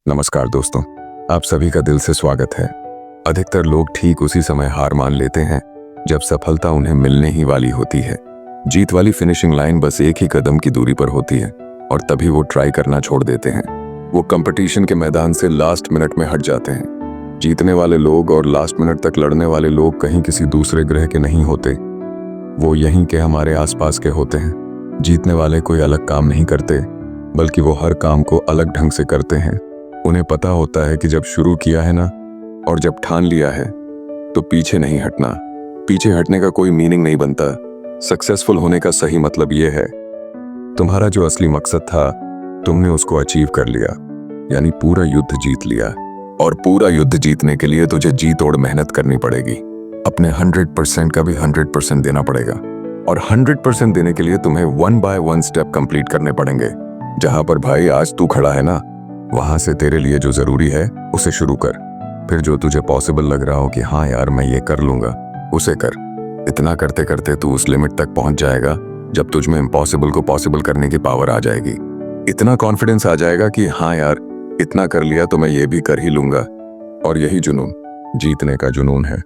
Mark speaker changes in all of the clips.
Speaker 1: नमस्कार दोस्तों, आप सभी का दिल से स्वागत है। अधिकतर लोग ठीक उसी समय हार मान लेते हैं जब सफलता उन्हें मिलने ही वाली होती है। जीत वाली फिनिशिंग लाइन बस एक ही कदम की दूरी पर होती है और तभी वो ट्राई करना छोड़ देते हैं। वो कंपटीशन के मैदान से लास्ट मिनट में हट जाते हैं। जीतने वाले लोग और लास्ट मिनट तक लड़ने वाले लोग कहीं किसी दूसरे ग्रह के नहीं होते, वो यहीं के हमारे आसपास के होते हैं। जीतने वाले कोई अलग काम नहीं करते, बल्कि वो हर काम को अलग ढंग से करते हैं। उन्हें पता होता है कि जब शुरू किया है ना, और जब ठान लिया है तो पीछे नहीं हटना। पीछे हटने का कोई मीनिंग नहीं बनता। सक्सेसफुल होने का सही मतलब ये है, तुम्हारा जो असली मकसद था तुमने उसको अचीव कर लिया, यानी पूरा युद्ध जीत लिया। और पूरा युद्ध जीतने के लिए तुझे जी तोड़ मेहनत करनी पड़ेगी। अपने 100% का भी 100% देना पड़ेगा, और 100% देने के लिए तुम्हें 1 by 1 स्टेप कंप्लीट करने पड़ेंगे। जहां पर भाई आज तू खड़ा है ना, वहां से तेरे लिए जो जरूरी है उसे शुरू कर। फिर जो तुझे पॉसिबल लग रहा हो कि हाँ यार मैं ये कर लूंगा, उसे कर। इतना करते करते तू उस लिमिट तक पहुंच जाएगा जब तुझ में इम्पॉसिबल को पॉसिबल करने की पावर आ जाएगी। इतना कॉन्फिडेंस आ जाएगा कि हाँ यार इतना कर लिया तो मैं ये भी कर ही लूंगा। और यही जुनून जीतने का जुनून है।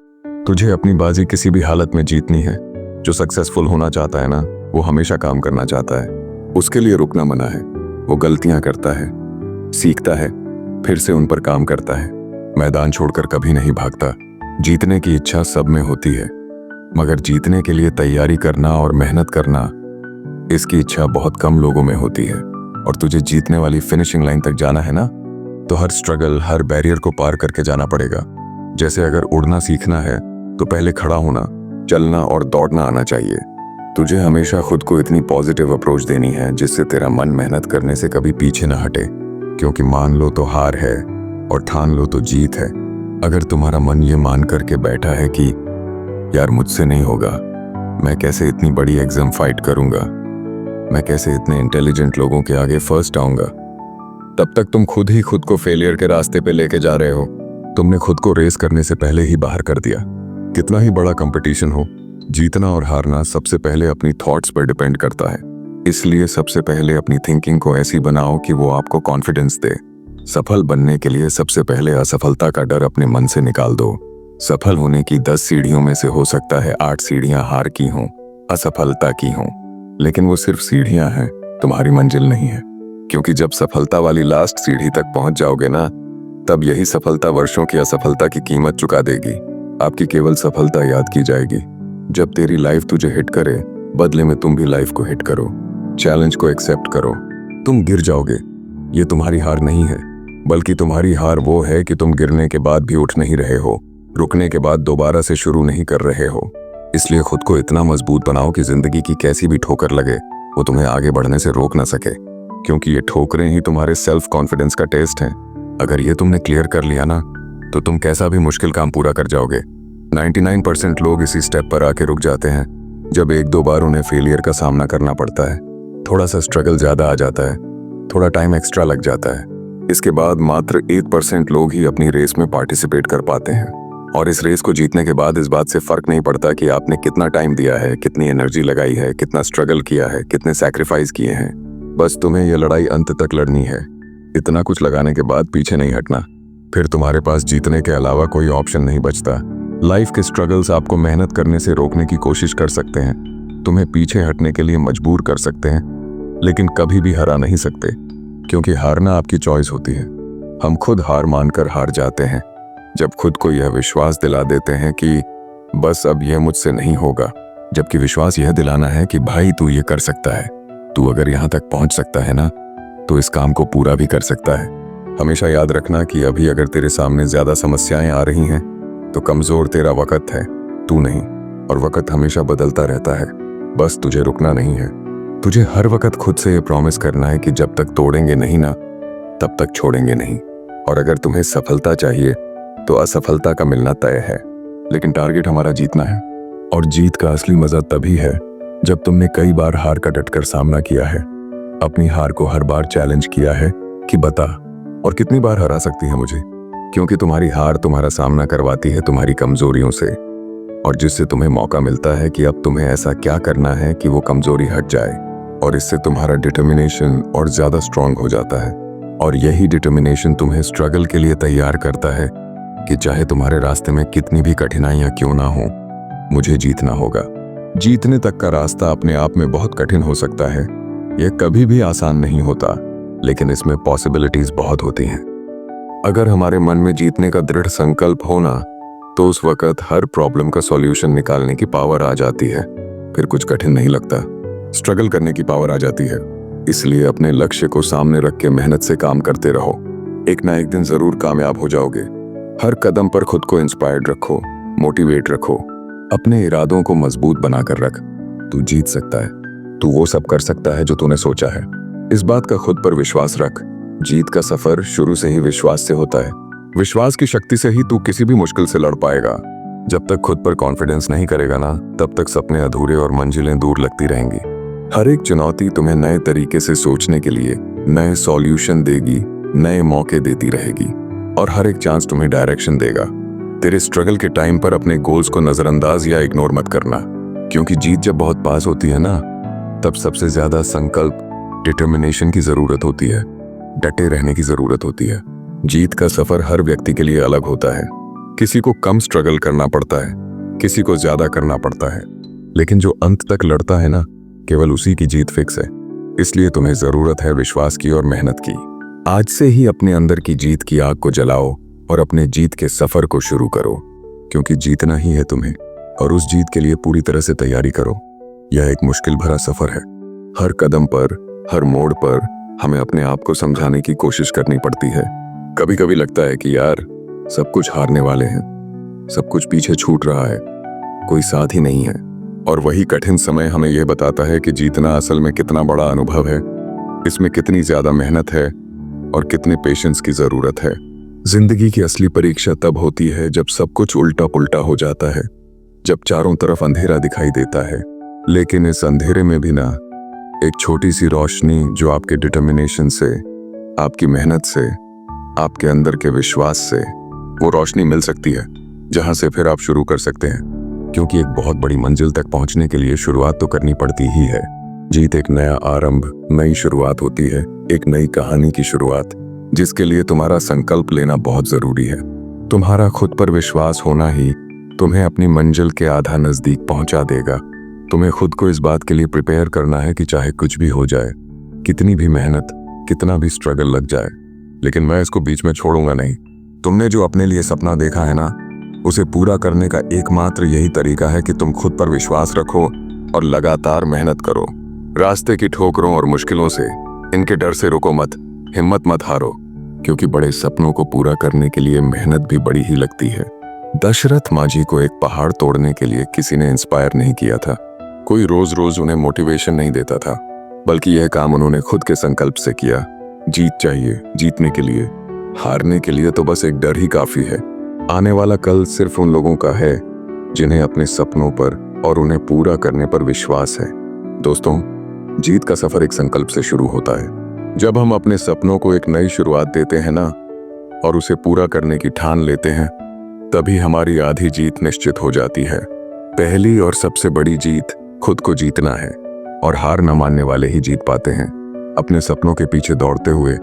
Speaker 1: तुझे अपनी बाजी किसी भी हालत में जीतनी है। जो सक्सेसफुल होना चाहता है ना, वो हमेशा काम करना चाहता है। उसके लिए रुकना मना है। वो गलतियां करता है, सीखता है, फिर से उन पर काम करता है। मैदान छोड़कर कभी नहीं भागता। जीतने की इच्छा सब में होती है, मगर जीतने के लिए तैयारी करना और मेहनत करना, इसकी इच्छा बहुत कम लोगों में होती है। और तुझे जीतने वाली फिनिशिंग लाइन तक जाना है ना, तो हर स्ट्रगल, हर बैरियर को पार करके जाना पड़ेगा। जैसे अगर उड़ना सीखना है तो पहले खड़ा होना, चलना और दौड़ना आना चाहिए। तुझे हमेशा खुद को इतनी पॉजिटिव अप्रोच देनी है जिससे तेरा मन मेहनत करने से कभी पीछे ना हटे। क्योंकि मान लो तो हार है और ठान लो तो जीत है। अगर तुम्हारा मन ये मान करके बैठा है कि यार मुझसे नहीं होगा, मैं कैसे इतनी बड़ी एग्जाम फाइट करूंगा, मैं कैसे इतने इंटेलिजेंट लोगों के आगे फर्स्ट आऊंगा, तब तक तुम खुद ही खुद को फेलियर के रास्ते पे लेके जा रहे हो। तुमने खुद को रेस करने से पहले ही बाहर कर दिया। कितना ही बड़ा कंपटीशन हो, जीतना और हारना सबसे पहले अपनी थॉट्स पर डिपेंड करता है। इसलिए सबसे पहले अपनी थिंकिंग को ऐसी बनाओ कि वो आपको कॉन्फिडेंस दे। सफल बनने के लिए सबसे पहले असफलता का डर अपने मन से निकाल दो। सफल होने की 10 सीढ़ियों में से हो सकता है 8 सीढ़ियां हार की हों, असफलता की हों, लेकिन वो सिर्फ सीढ़ियां हैं, तुम्हारी मंजिल नहीं है। क्योंकि जब सफलता वाली लास्ट सीढ़ी तक पहुंच जाओगे ना, तब यही सफलता वर्षों की असफलता की कीमत चुका देगी। आपकी केवल सफलता याद की जाएगी जब तेरी लाइफ तुझे हिट करे, बदले में तुम भी लाइफ को हिट करो। चैलेंज को एक्सेप्ट करो। तुम गिर जाओगे, ये तुम्हारी हार नहीं है, बल्कि तुम्हारी हार वो है कि तुम गिरने के बाद भी उठ नहीं रहे हो, रुकने के बाद दोबारा से शुरू नहीं कर रहे हो। इसलिए खुद को इतना मजबूत बनाओ कि जिंदगी की कैसी भी ठोकर लगे, वो तुम्हें आगे बढ़ने से रोक ना सके। क्योंकि ये ठोकरें ही तुम्हारे सेल्फ कॉन्फिडेंस का टेस्ट हैं। अगर ये तुमने क्लियर कर लिया ना, तो तुम कैसा भी मुश्किल काम पूरा कर जाओगे। 99% लोग इसी स्टेप पर आके रुक जाते हैं जब 1-2 बार उन्हें फेलियर का सामना करना पड़ता है। थोड़ा सा स्ट्रगल ज्यादा आ जाता है, थोड़ा टाइम एक्स्ट्रा लग जाता है। इसके बाद मात्र 1% लोग ही अपनी रेस में पार्टिसिपेट कर पाते हैं। और इस रेस को जीतने के बाद इस बात से फर्क नहीं पड़ता कि आपने कितना टाइम दिया है, कितनी एनर्जी लगाई है, कितना स्ट्रगल किया है, कितने सैक्रिफाइस किए हैं। बस तुम्हें यह लड़ाई अंत तक लड़नी है। इतना कुछ लगाने के बाद पीछे नहीं हटना। फिर तुम्हारे पास जीतने के अलावा कोई ऑप्शन नहीं बचता। लाइफ के स्ट्रगल्स आपको मेहनत करने से रोकने की कोशिश कर सकते हैं, तुम्हें पीछे हटने के लिए मजबूर कर सकते हैं, लेकिन कभी भी हरा नहीं सकते। क्योंकि हारना आपकी चॉइस होती है। हम खुद हार मानकर हार जाते हैं जब खुद को यह विश्वास दिला देते हैं कि बस अब यह मुझसे नहीं होगा। जबकि विश्वास यह दिलाना है कि भाई तू ये कर सकता है, तू अगर यहाँ तक पहुंच सकता है ना, तो इस काम को पूरा भी कर सकता है। हमेशा याद रखना कि अभी अगर तेरे सामने ज्यादा समस्याएं आ रही हैं, तो कमजोर तेरा वक्त है, तू नहीं। और वक्त हमेशा बदलता रहता है, बस तुझे रुकना नहीं है। तुझे हर वक्त खुद से ये प्रॉमिस करना है कि जब तक तोड़ेंगे नहीं ना, तब तक छोड़ेंगे नहीं। और अगर तुम्हें सफलता चाहिए तो असफलता का मिलना तय है, लेकिन टारगेट हमारा जीतना है। और जीत का असली मजा तभी है जब तुमने कई बार हार का डटकर सामना किया है, अपनी हार को हर बार चैलेंज किया है कि बता और कितनी बार हरा सकती है मुझे। क्योंकि तुम्हारी हार तुम्हारा सामना करवाती है तुम्हारी कमजोरियों से, और जिससे तुम्हें मौका मिलता है कि अब तुम्हें ऐसा क्या करना है कि वो कमजोरी हट जाए, और इससे तुम्हारा डिटर्मिनेशन और ज्यादा स्ट्रांग हो जाता है। और यही डिटर्मिनेशन तुम्हें स्ट्रगल के लिए तैयार करता है कि चाहे तुम्हारे रास्ते में कितनी भी कठिनाइयां क्यों ना हो, मुझे जीतना होगा। जीतने तक का रास्ता अपने आप में बहुत कठिन हो सकता है, यह कभी भी आसान नहीं होता, लेकिन इसमें पॉसिबिलिटीज बहुत होती हैं। अगर हमारे मन में जीतने का दृढ़ संकल्प हो ना, तो उस वक्त हर प्रॉब्लम का सॉल्यूशन निकालने की पावर आ जाती है। फिर कुछ कठिन नहीं लगता, स्ट्रगल करने की पावर आ जाती है। इसलिए अपने लक्ष्य को सामने रख के मेहनत से काम करते रहो, एक ना एक दिन जरूर कामयाब हो जाओगे। हर कदम पर खुद को इंस्पायर्ड रखो, मोटिवेट रखो, अपने इरादों को मजबूत बनाकर रख। तू जीत सकता है, तू वो सब कर सकता है जो तूने सोचा है। इस बात का खुद पर विश्वास रख। जीत का सफर शुरू से ही विश्वास से होता है। विश्वास की शक्ति से ही तू किसी भी मुश्किल से लड़ पाएगा। जब तक खुद पर कॉन्फिडेंस नहीं करेगा ना, तब तक सपने अधूरे और मंजिलें दूर लगती रहेंगी। हर एक चुनौती तुम्हें नए तरीके से सोचने के लिए नए सॉल्यूशन देगी, नए मौके देती रहेगी, और हर एक चांस तुम्हें डायरेक्शन देगा। तेरे स्ट्रगल के टाइम पर अपने गोल्स को नजरअंदाज या इग्नोर मत करना, क्योंकि जीत जब बहुत पास होती है ना, तब सबसे ज्यादा संकल्प, डिटर्मिनेशन की जरूरत होती है, डटे रहने की जरूरत होती है। जीत का सफर हर व्यक्ति के लिए अलग होता है। किसी को कम स्ट्रगल करना पड़ता है, किसी को ज्यादा करना पड़ता है, लेकिन जो अंत तक लड़ता है ना, केवल उसी की जीत फिक्स है। इसलिए तुम्हें जरूरत है विश्वास की और मेहनत की। आज से ही अपने अंदर की जीत की आग को जलाओ और अपने जीत के सफर को शुरू करो, क्योंकि जीतना ही है तुम्हें, और उस जीत के लिए पूरी तरह से तैयारी करो। यह एक मुश्किल भरा सफर है। हर कदम पर, हर मोड़ पर हमें अपने आप को समझाने की कोशिश करनी पड़ती है। कभी कभी लगता है कि यार सब कुछ हारने वाले हैं, सब कुछ पीछे छूट रहा है, कोई साथ ही नहीं है। और वही कठिन समय हमें यह बताता है कि जीतना असल में कितना बड़ा अनुभव है, इसमें कितनी ज्यादा मेहनत है और कितने पेशेंस की जरूरत है। जिंदगी की असली परीक्षा तब होती है जब सब कुछ उल्टा पुल्टा हो जाता है, जब चारों तरफ अंधेरा दिखाई देता है, लेकिन इस अंधेरे में भी ना एक छोटी सी रोशनी जो आपके डिटर्मिनेशन से, आपकी मेहनत से, आपके अंदर के विश्वास से, वो रोशनी मिल सकती है, जहां से फिर आप शुरू कर सकते हैं। क्योंकि एक बहुत बड़ी मंजिल तक पहुंचने के लिए शुरुआत तो करनी पड़ती ही है। जीत एक नया आरंभ, नई शुरुआत होती है, एक नई कहानी की शुरुआत, जिसके लिए तुम्हारा संकल्प लेना बहुत जरूरी है। तुम्हारा खुद पर विश्वास होना ही तुम्हें अपनी मंजिल के आधा नजदीक पहुंचा देगा। तुम्हें खुद को इस बात के लिए प्रिपेयर करना है कि चाहे कुछ भी हो जाए, कितनी भी मेहनत, कितना भी स्ट्रगल लग जाए, लेकिन मैं इसको बीच में छोड़ूंगा नहीं। तुमने जो अपने लिए सपना देखा है ना, उसे पूरा करने का एकमात्र यही तरीका है कि तुम खुद पर विश्वास रखो और लगातार मेहनत करो। रास्ते की ठोकरों और मुश्किलों से, इनके डर से रुको मत, हिम्मत मत हारो, क्योंकि बड़े सपनों को पूरा करने के लिए मेहनत भी बड़ी ही लगती है। दशरथ मांझी को एक पहाड़ तोड़ने के लिए किसी ने इंस्पायर नहीं किया था, कोई रोज रोज उन्हें मोटिवेशन नहीं देता था, बल्कि यह काम उन्होंने खुद के संकल्प से किया। जीत चाहिए, जीतने के लिए, हारने के लिए तो बस एक डर ही काफी है। आने वाला कल सिर्फ उन लोगों का है जिन्हें अपने सपनों पर और उन्हें पूरा करने पर विश्वास है। दोस्तों, जीत का सफर एक संकल्प से शुरू होता है। जब हम अपने सपनों को एक नई शुरुआत देते हैं ना, और उसे पूरा करने की ठान लेते हैं, तभी हमारी आधी जीत निश्चित हो जाती है। पहली और सबसे बड़ी जीत खुद को जीतना है, और हार न मानने वाले ही जीत पाते हैं। अपने सपनों के पीछे दौड़ते हुए,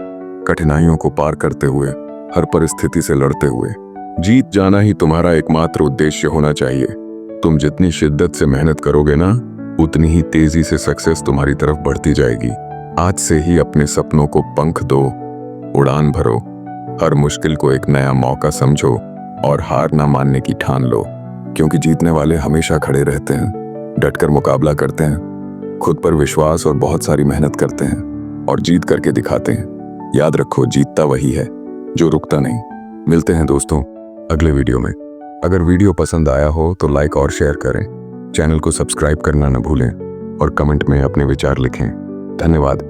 Speaker 1: कठिनाइयों को पार करते हुए, हर परिस्थिति से लड़ते हुए, जीत जाना ही तुम्हारा एकमात्र उद्देश्य होना चाहिए। तुम जितनी शिद्दत से मेहनत करोगे ना, उतनी ही तेजी से सक्सेस तुम्हारी तरफ बढ़ती जाएगी। आज से ही अपने सपनों को पंख दो, उड़ान भरो, हर मुश्किल को एक नया मौका समझो और हार ना मानने की ठान लो, क्योंकि जीतने वाले हमेशा खड़े रहते हैं, डटकर मुकाबला करते हैं, खुद पर विश्वास और बहुत सारी मेहनत करते हैं और जीत करके दिखाते हैं। याद रखो, जीतता वही है जो रुकता नहीं। मिलते हैं दोस्तों अगले वीडियो में। अगर वीडियो पसंद आया हो तो लाइक और शेयर करें, चैनल को सब्सक्राइब करना न भूलें और कमेंट में अपने विचार लिखें। धन्यवाद।